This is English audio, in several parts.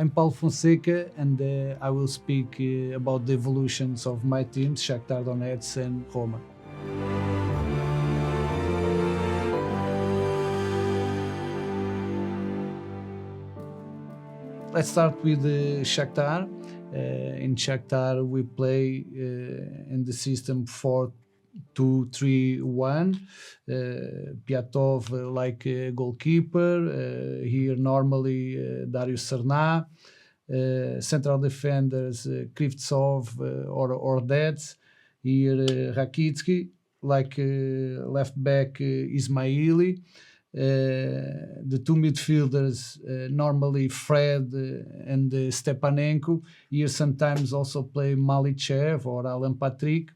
I'm Paulo Fonseca, and I will speak about the evolutions of my teams, Shakhtar Donetsk and Roma. Let's start with Shakhtar. In Shakhtar, we play in the system 4-2-3-1. Piatov like goalkeeper. Here normally Darius Serna. Central defenders Krivtsov or Dets. Here Rakitsky. Like left back Ismaili. The two midfielders normally Fred and Stepanenko. Here sometimes also play Malichev or Alan Patrick.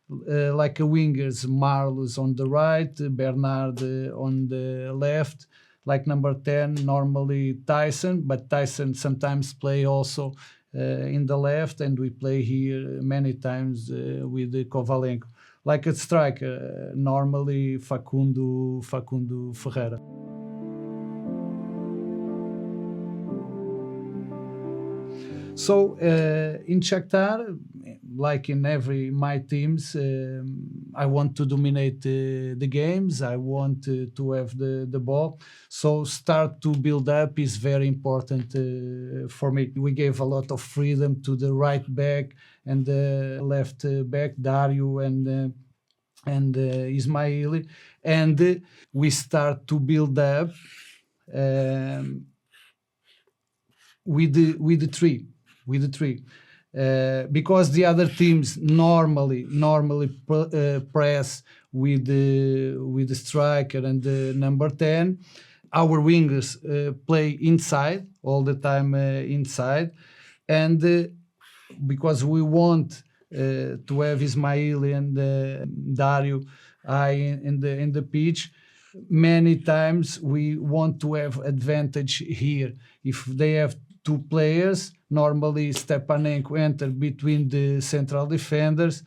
Like a wingers, Marlos on the right, Bernard on the left. Like number 10, normally Tyson, but Tyson sometimes play also in the left, and we play here many times with Kovalenko. Like a striker, normally Facundo Ferreira. So in Shakhtar, like in every my teams, I want to dominate the games. I want to have the ball. So start to build up is very important for me. We gave a lot of freedom to the right back and the left back, Dario and Ismaili, and we start to build up with the three. Because the other teams normally press with the striker and the number 10. Our wingers play inside all the time inside, and because we want to have Ismaili and Dario high in the pitch. Many times we want to have advantage here. If they have two players, normally Stepanenko enter between the central defenders.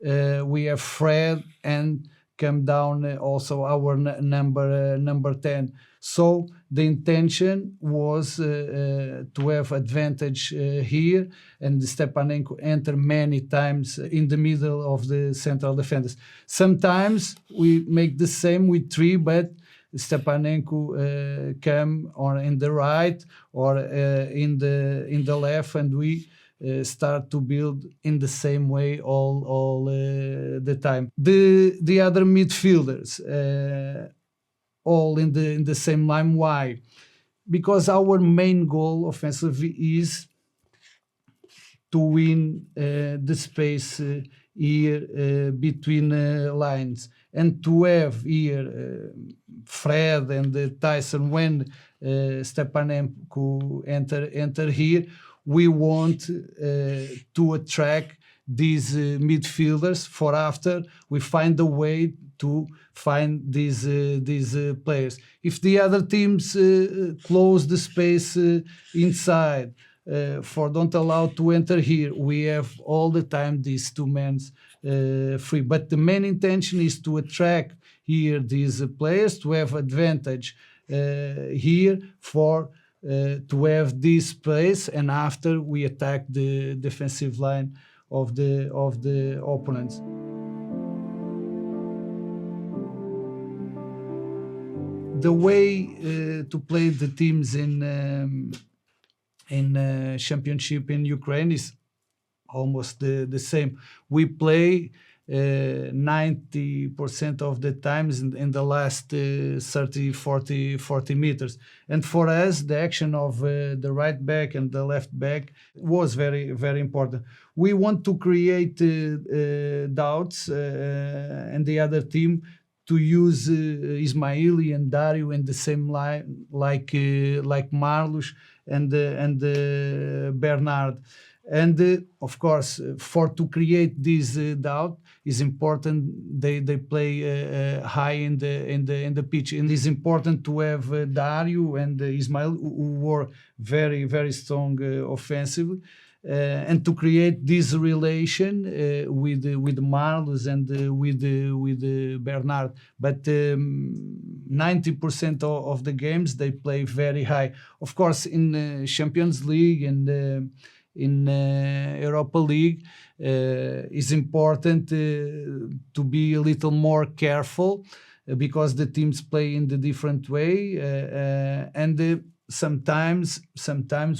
We have Fred and come down also our number 10. So the intention was to have advantage here, and Stepanenko enter many times in the middle of the central defenders. Sometimes we make the same with three, but Stepanenko come or in the right or in the left, and we start to build in the same way all the time. The other midfielders all in the same line. Why? Because our main goal offensively is to win the space here between lines, and to have here Fred and Tyson. When Stepanenko enter here, we want to attract these midfielders. For after we find a way to find these players. If the other teams close the space inside, for don't allow to enter here, we have all the time these two men free. But the main intention is to attract here these players, to have advantage here for to have this place, and after we attack the defensive line of the opponents. The way to play the teams in championship in Ukraine is almost the same. We play 90% of the times in the last 30, 40 meters. And for us, the action of the right back and the left back was very, very important. We want to create doubts and the other team to use Ismaili and Dario in the same line, like Marlos and Bernard. And of course, to create this doubt is important. They play high in the pitch, and it's important to have Dario and Ismail, who were very, very strong offensively. and to create this relation with Marlos and with Bernard. But 90% of the games they play very high. Of course, in Champions League and in Europa League, it's important to be a little more careful because the teams play in the different way, and sometimes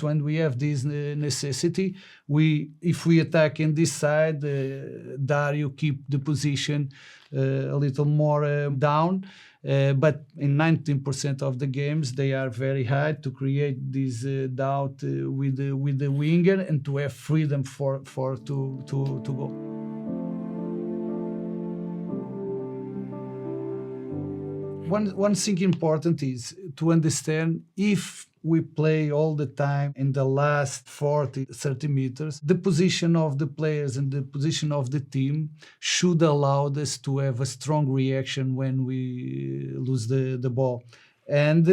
when we have this necessity, if we attack in this side, Dario keep the position a little more down. But in 19% of the games, they are very high to create this doubt with the winger and to have freedom to go. One thing important is to understand if we play all the time in the last 30 meters, the position of the players and the position of the team should allow us to have a strong reaction when we lose the ball. And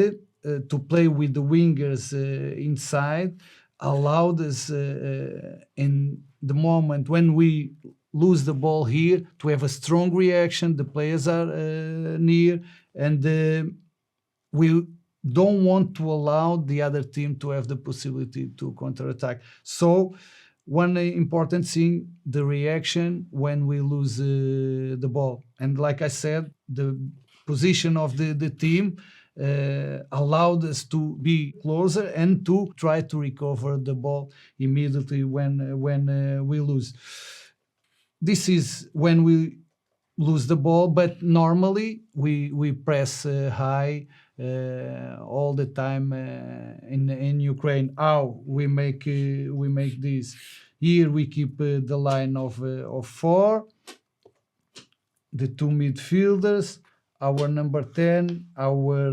to play with the wingers inside allowed us in the moment when we lose the ball here to have a strong reaction. The players are near, and we don't want to allow the other team to have the possibility to counterattack. So one important thing, the reaction when we lose the ball. And like I said, the position of the team allowed us to be closer and to try to recover the ball immediately when we lose. This is when we lose the ball, but normally we press high all the time in Ukraine. How we make this? Here we keep the line of 4, the 2 midfielders, our number 10, our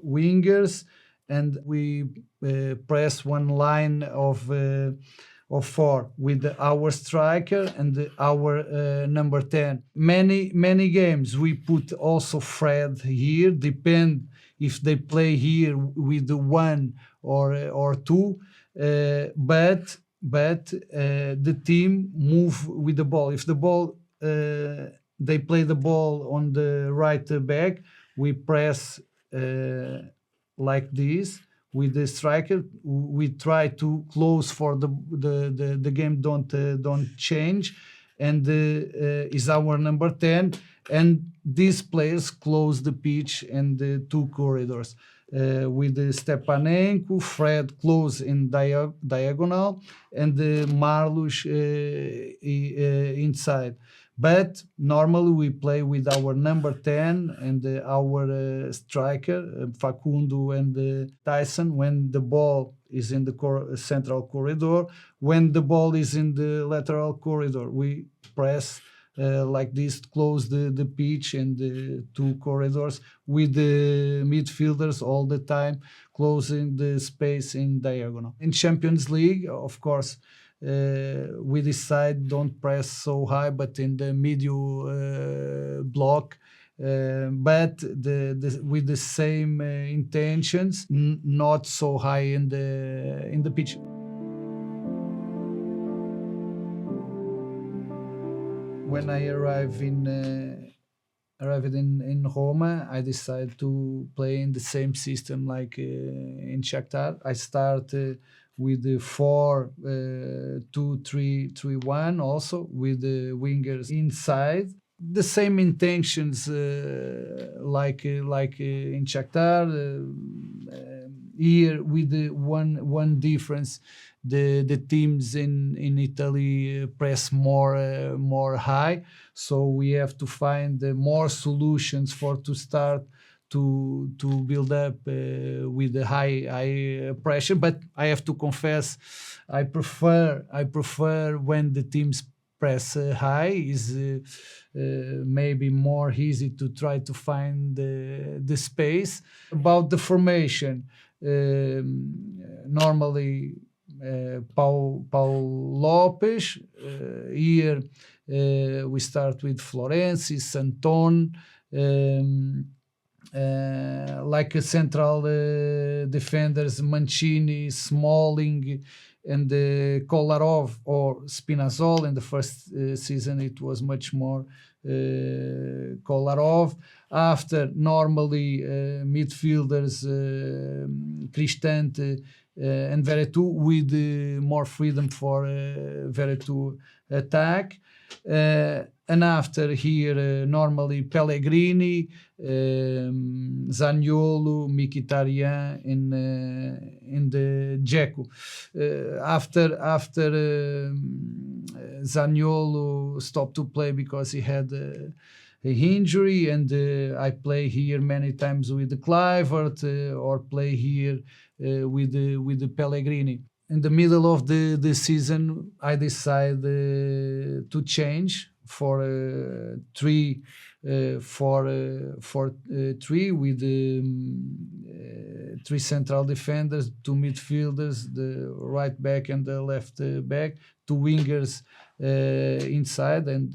wingers, and we press one line of 4 with our striker and our number 10. Many games we put also Fred here, depend if they play here with the 1 or 2, but the team move with the ball. If the ball they play the ball on the right back, we press like this with the striker. We try to close for the game don't change, and is our number 10, and these players close the pitch and the 2 corridors with the Stepanenko, Fred close in diagonal, and the Marlos inside. But normally we play with our number 10 and our striker, Facundo and Tyson, when the ball is in the central corridor. When the ball is in the lateral corridor, we press like this, close the pitch and the 2 corridors with the midfielders all the time, closing the space in diagonal. In Champions League, of course, we decide don't press so high, but in the medium block, but with the same intentions, not so high in the pitch. When I arrived in Roma, I decided to play in the same system like in Shakhtar. I start with the 4-2-3-1 also, with the wingers inside. The same intentions like in Shakhtar. Here with the one difference, the teams in Italy press more high, so we have to find more solutions to start to build up with the high pressure. But I have to confess, I prefer when the teams press high. Is maybe more easy to try to find the space. About the formation, normally Paulo Lopes. Here we start with Florenzi, Santon, like a central defenders Mancini, Smalling, and Kolarov or Spinazzola. In the first season, it was much more Kolarov. After, normally midfielders Cristante and Veretout, with more freedom for Veretout attack. And after here, normally Pellegrini, Zaniolo, Mkhitaryan in the Dzeko. After Zaniolo stopped to play because he had a injury, and I play here many times with the Kluivert or play here with the Pellegrini. In the middle of the season, I decided to change for 3 3 with 3 central defenders, 2 midfielders, the right back and the left back, 2 wingers inside, and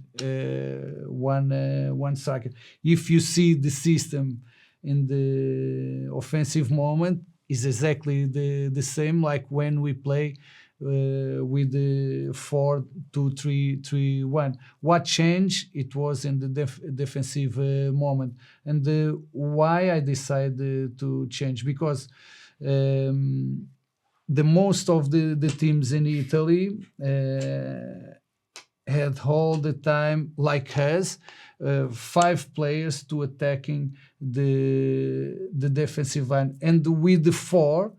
one striker. If you see the system in the offensive moment, is exactly the same like when we play with the 4-2-3-1. What changed? It was in the defensive moment. And why I decided to change? Because the most of the teams in Italy had all the time, like us, 5 players to attacking the defensive line, and with the four,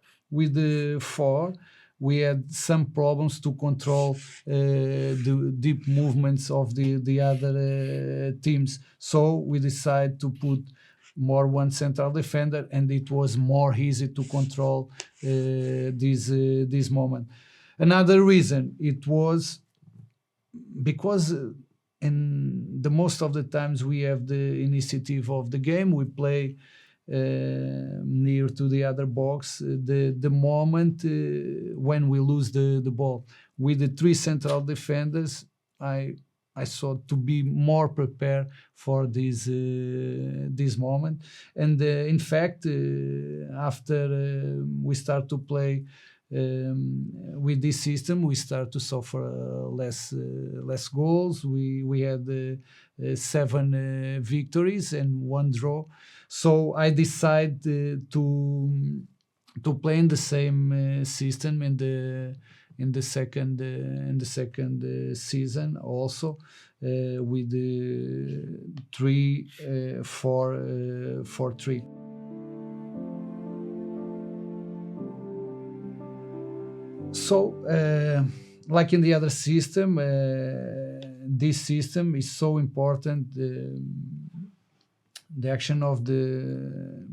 we had some problems to control the deep movements of the other teams. So we decided to put more one central defender, and it was more easy to control this moment. Another reason, it was because in the most of the times we have the initiative of the game, we play near to the other box the moment when we lose the ball. With the 3 central defenders, I thought to be more prepared for this moment. And in fact, after we start to play with this system, we start to suffer less goals. We had 7 victories and 1 draw. So I decided to play in the same system in the second season also, with the 3-4-3. So, like in the other system, this system is so important. The action of the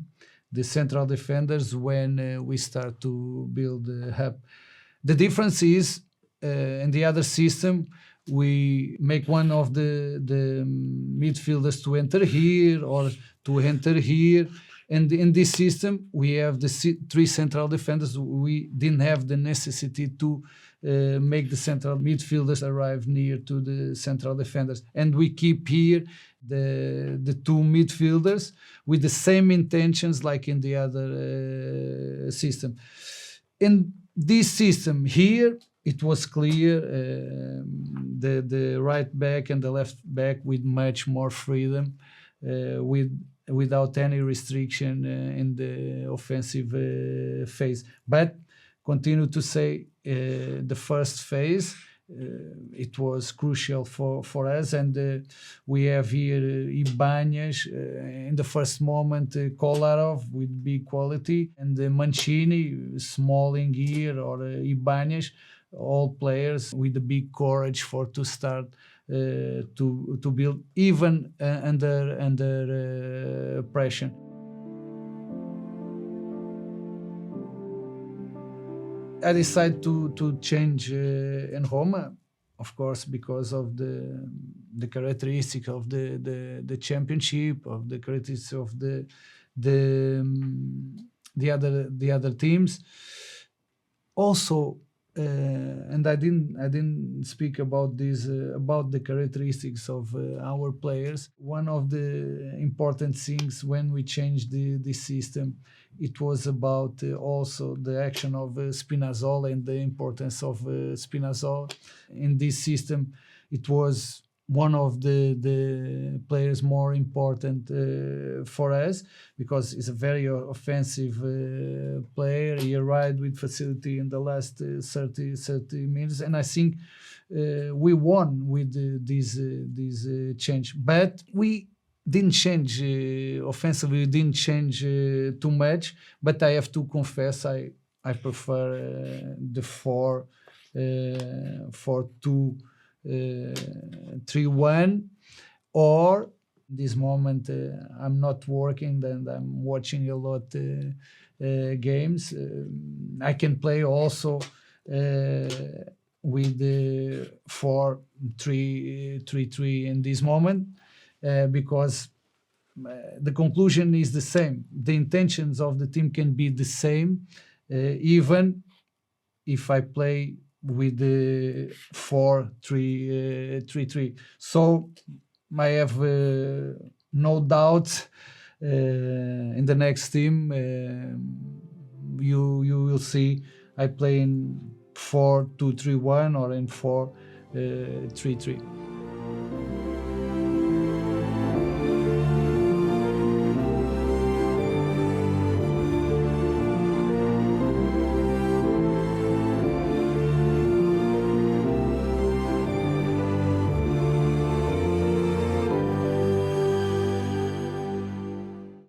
central defenders when we start to build up. The difference is, in the other system, we make one of the midfielders to enter here or to enter here. And in this system, we have the 3 central defenders. We didn't have the necessity to make the central midfielders arrive near to the central defenders. And we keep here the 2 midfielders with the same intentions like in the other system. In this system here, it was clear, the right back and the left back with much more freedom, without any restriction in the offensive phase. But continue to say, the first phase, it was crucial for us, and we have here Ibanez in the first moment, Kolarov with big quality, and Mancini, Smalling here, or Ibanez, all players with a big courage to start to build even under pressure. I decided to change in Roma, of course, because of the characteristic of the championship, of the characteristics of the other teams. Also, and I didn't speak about this about the characteristics of our players. One of the important things when we changed the system, it was about also the action of Spinazzola and the importance of Spinazzola in this system. It was one of the players more important for us, because he's a very offensive player. He arrived with facility in the last 30 minutes, and I think we won with this change. But we didn't change offensively. We didn't change too much. But I have to confess, I prefer the 4-2. 3-1, or this moment I'm not working, then I'm watching a lot games. I can play also with the 4-3-3 in this moment, because the conclusion is the same. The intentions of the team can be the same, even if I play with the 4-3-3. So I have no doubt in the next team you will see I play in 4-2-3-1 or in 4-3-3.